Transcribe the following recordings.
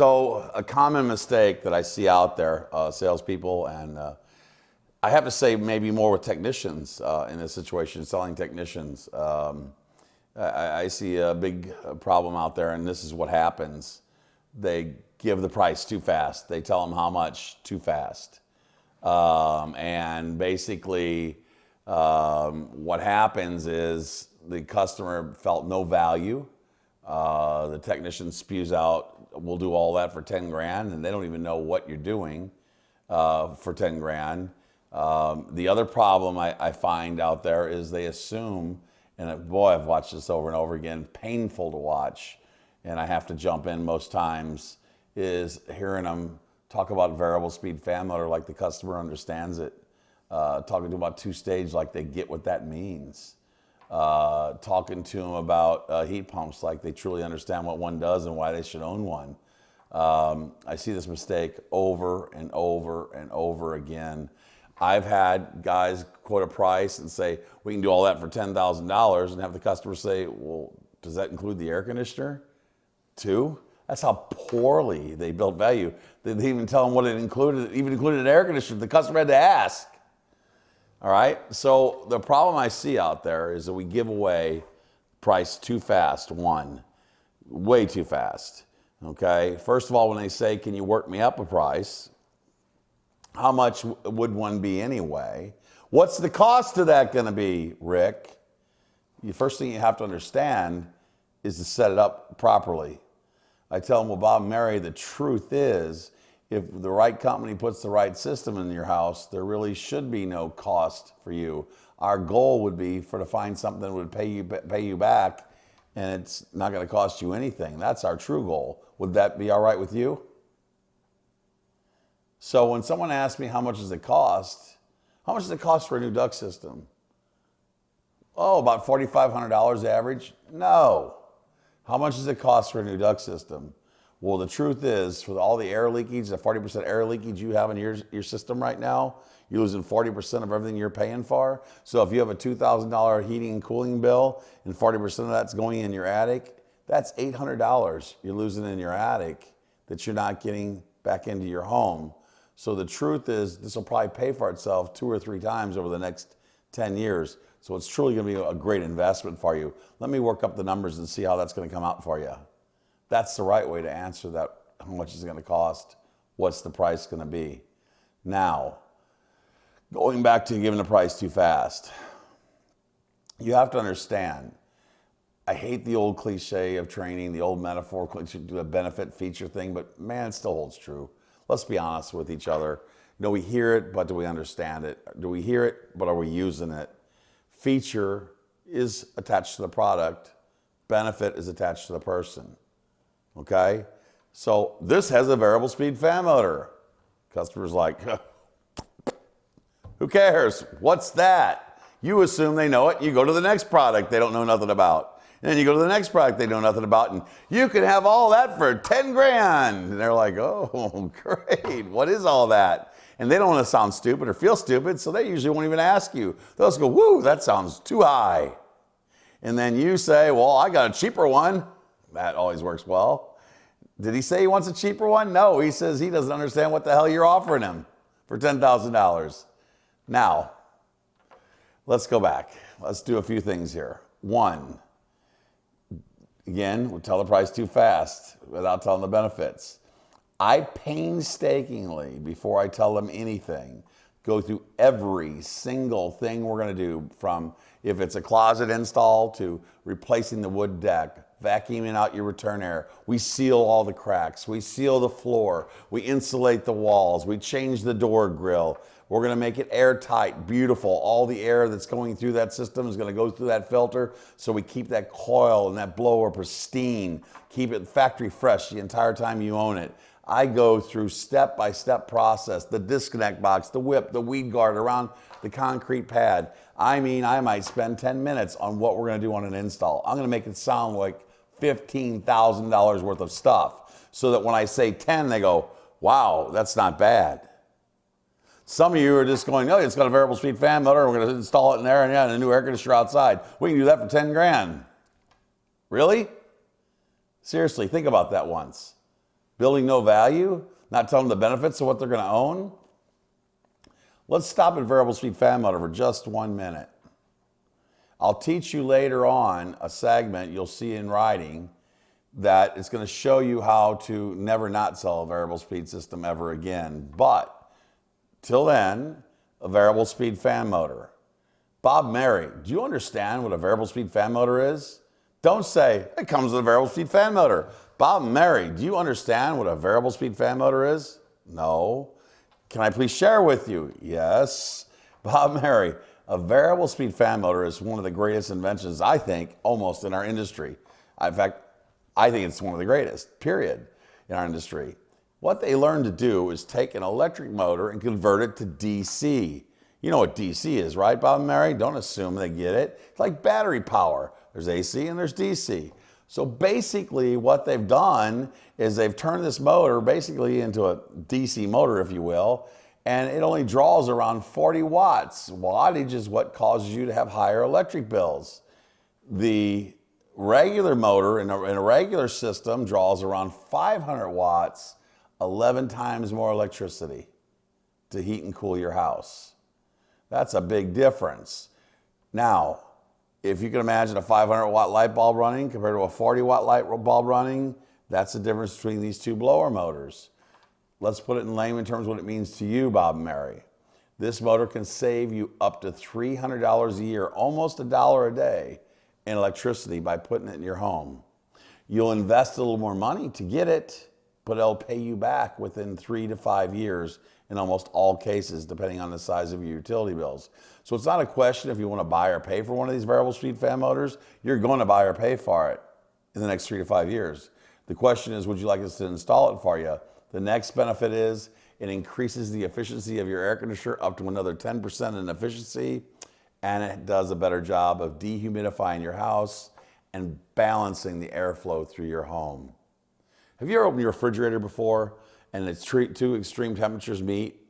So a common mistake that I see out there, salespeople, and I have to say maybe more with technicians in this situation, selling technicians. I see a big problem out there, and this is what happens. They give the price too fast. They tell them how much too fast. And basically what happens is the customer felt no value. The technician spews out, we'll do all that for 10 grand, and they don't even know what you're doing for 10 grand. The other problem I find out there is they assume, and boy, I've watched this over and over again, painful to watch, and I have to jump in most times, is hearing them talk about variable speed fan motor like the customer understands it. Talking to them about two-stage like they get what that means. Talking to them about heat pumps like they truly understand what one does and why they should own one. I see this mistake over and over and over again. I've had guys quote a price and say, we can do all that for $10,000, and have the customer say, well, does that include the air conditioner too? That's how poorly they built value. They didn't even tell them what it included, even included an air conditioner. The customer had to ask. All right, so the problem I see out there is that we give away price too fast, way too fast, okay? First of all, when they say, can you work me up a price, how much would one be anyway? What's the cost of that gonna be, Rick? The first thing you have to understand is to set it up properly. I tell them, well, Bob and Mary, the truth is, if the right company puts the right system in your house, there really should be no cost for you. Our goal would be to find something that would pay you back, and it's not going to cost you anything. That's our true goal. Would that be all right with you? So when someone asks me how much does it cost, how much does it cost for a new duct system? Oh, about $4,500 average? No. How much does it cost for a new duct system? Well, the truth is, for all the air leakage, the 40% air leakage you have in your system right now, you're losing 40% of everything you're paying for. So if you have a $2,000 heating and cooling bill and 40% of that's going in your attic, that's $800 you're losing in your attic that you're not getting back into your home. So the truth is, this will probably pay for itself 2 or 3 times over the next 10 years. So it's truly going to be a great investment for you. Let me work up the numbers and see how that's going to come out for you. That's the right way to answer that. How much is it going to cost? What's the price going to be? Now, going back to giving the price too fast, you have to understand, I hate the old cliche of training, the old metaphor, the benefit feature thing, but man, it still holds true. Let's be honest with each other. You know, we hear it, but do we understand it? Do we hear it, but are we using it? Feature is attached to the product. Benefit is attached to the person. Okay? So this has a variable speed fan motor. Customer's like, who cares? What's that? You assume they know it. You go to the next product they don't know nothing about. And then you go to the next product they know nothing about. And you can have all that for 10 grand. And they're like, oh, great. What is all that? And they don't want to sound stupid or feel stupid, so they usually won't even ask you. They'll just go, woo, that sounds too high. And then you say, well, I got a cheaper one. That always works well. Did he say he wants a cheaper one? No, he says he doesn't understand what the hell you're offering him for $10,000. Now, let's go back. Let's do a few things here. One, again, we'll tell the price too fast without telling the benefits. I painstakingly, before I tell them anything, go through every single thing we're going to do, from if it's a closet install to replacing the wood deck, vacuuming out your return air. We seal all the cracks. We seal the floor. We insulate the walls. We change the door grill. We're going to make it airtight, beautiful. All the air that's going through that system is going to go through that filter, so we keep that coil and that blower pristine. Keep it factory fresh the entire time you own it. I go through step-by-step process, the disconnect box, the whip, the weed guard around the concrete pad. I mean, I might spend 10 minutes on what we're going to do on an install. I'm going to make it sound like $15,000 worth of stuff, so that when I say 10, they go, wow, that's not bad. Some of you are just going, oh, it's got a variable speed fan motor, we're going to install it in there, and yeah, and a new air conditioner outside. We can do that for 10 grand. Really? Seriously, think about that once. Building no value? Not telling them the benefits of what they're going to own? Let's stop at variable speed fan motor for just 1 minute. I'll teach you later on a segment you'll see in writing that it's going to show you how to never not sell a variable speed system ever again. But till then, a variable speed fan motor. Bob Mary, do you understand what a variable speed fan motor is? Don't say, it comes with a variable speed fan motor. Bob Mary, do you understand what a variable speed fan motor is? No. Can I please share with you? Yes. Bob Mary, a variable speed fan motor is one of the greatest inventions, I think, almost in our industry. In fact, I think it's one of the greatest, period, in our industry. What they learned to do is take an electric motor and convert it to DC. You know what DC is, right, Bob and Mary? Don't assume they get it. It's like battery power. There's AC and there's DC. So basically what they've done is they've turned this motor basically into a DC motor, if you will, and it only draws around 40 watts. Wattage is what causes you to have higher electric bills. The regular motor in a regular system draws around 500 watts, 11 times more electricity to heat and cool your house. That's a big difference. Now, if you can imagine a 500 watt light bulb running compared to a 40 watt light bulb running, that's the difference between these two blower motors. Let's put it in layman terms what it means to you, Bob and Mary. This motor can save you up to $300 a year, almost $1 a day in electricity by putting it in your home. You'll invest a little more money to get it, but it'll pay you back within 3 to 5 years in almost all cases, depending on the size of your utility bills. So it's not a question if you want to buy or pay for one of these variable speed fan motors. You're going to buy or pay for it in the next 3 to 5 years. The question is, would you like us to install it for you? The next benefit is it increases the efficiency of your air conditioner up to another 10% in efficiency, and it does a better job of dehumidifying your house and balancing the airflow through your home. Have you ever opened your refrigerator before and it's two extreme temperatures meet?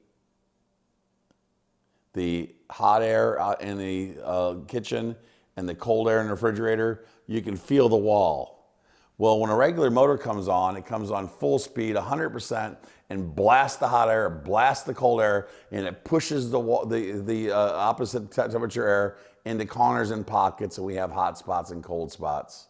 The hot air out in the kitchen and the cold air in the refrigerator, you can feel the wall. Well, when a regular motor comes on, it comes on full speed, 100%, and blasts the hot air, blasts the cold air, and it pushes the opposite temperature air into corners and pockets, and we have hot spots and cold spots.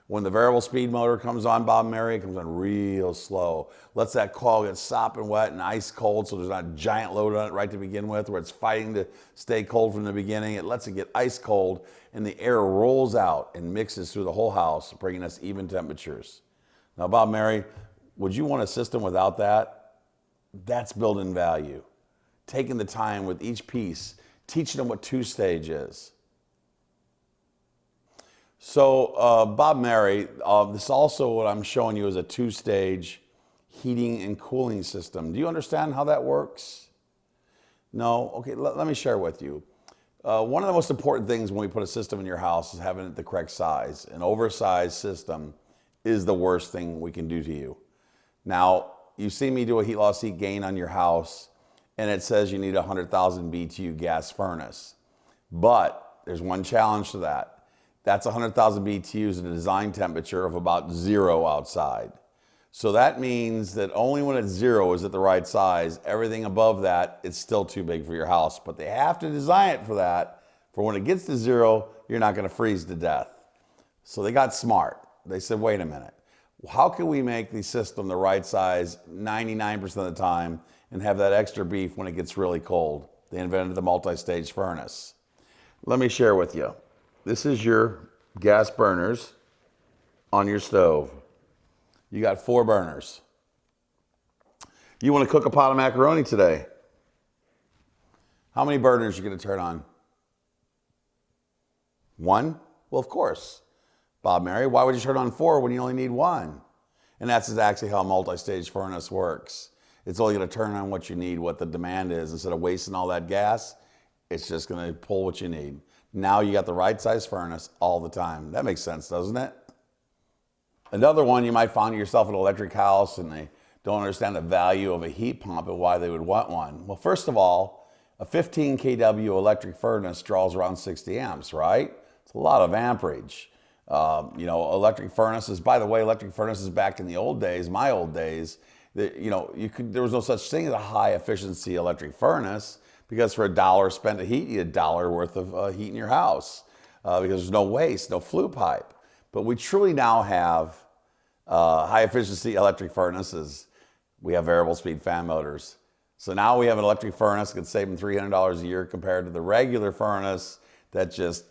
When the variable speed motor comes on, Bob and Mary, it comes on real slow. Lets that coil get sopping wet and ice cold, so there's not a giant load on it right to begin with, where it's fighting to stay cold from the beginning. It lets it get ice cold, and the air rolls out and mixes through the whole house, bringing us even temperatures. Now, Bob and Mary, would you want a system without that? That's building value. Taking the time with each piece, teaching them what two-stage is. So, Bob Mary, this also what I'm showing you is a two-stage heating and cooling system. Do you understand how that works? No? Okay, let me share with you. One of the most important things when we put a system in your house is having it the correct size. An oversized system is the worst thing we can do to you. Now, you see me do a heat loss heat gain on your house, and it says you need a 100,000 BTU gas furnace. But there's one challenge to that. That's 100,000 BTUs at a design temperature of about 0 outside. So that means that only when it's 0 is it the right size. Everything above that, it's still too big for your house. But they have to design it for that. For when it gets to 0, you're not going to freeze to death. So they got smart. They said, wait a minute. How can we make the system the right size 99% of the time and have that extra beef when it gets really cold? They invented the multi-stage furnace. Let me share with you. This is your gas burners on your stove. You got 4 burners. You want to cook a pot of macaroni today. How many burners are you going to turn on? 1? Well, of course. Bob Mary, why would you turn on 4 when you only need 1? And that's exactly how a multi-stage furnace works. It's only going to turn on what you need, what the demand is. Instead of wasting all that gas, it's just going to pull what you need. Now you got the right size furnace all the time. That makes sense, doesn't it? Another one, you might find yourself in an electric house and they don't understand the value of a heat pump and why they would want one. Well, first of all, a 15 kW electric furnace draws around 60 amps, right? It's a lot of amperage. Electric furnaces. By the way, electric furnaces back in the old days, my old days, there was no such thing as a high efficiency electric furnace because for $1 spent to heat, you had $1 worth of heat in your house because there's no waste, no flue pipe. But we truly now have high efficiency electric furnaces. We have variable speed fan motors. So now we have an electric furnace that can save them $300 a year compared to the regular furnace that just,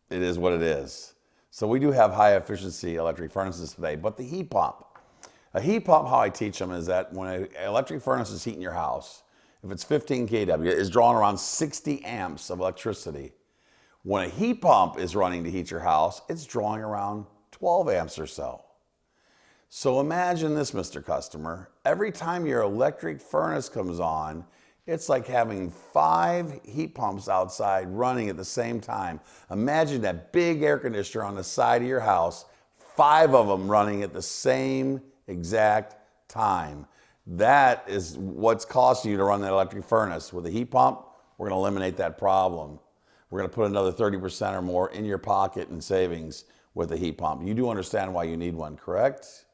it is what it is. So we do have high efficiency electric furnaces today, but the heat pump. A heat pump, how I teach them is that when an electric furnace is heating your house, if it's 15 kW, it's drawing around 60 amps of electricity. When a heat pump is running to heat your house, it's drawing around 12 amps or so. So imagine this, Mr. Customer. Every time your electric furnace comes on, it's like having 5 heat pumps outside running at the same time. Imagine that big air conditioner on the side of your house, 5 of them running at the same exact time. That is what's costing you to run that electric furnace. With a heat pump, we're going to eliminate that problem. We're going to put another 30% or more in your pocket in savings with a heat pump. You do understand why you need one, correct?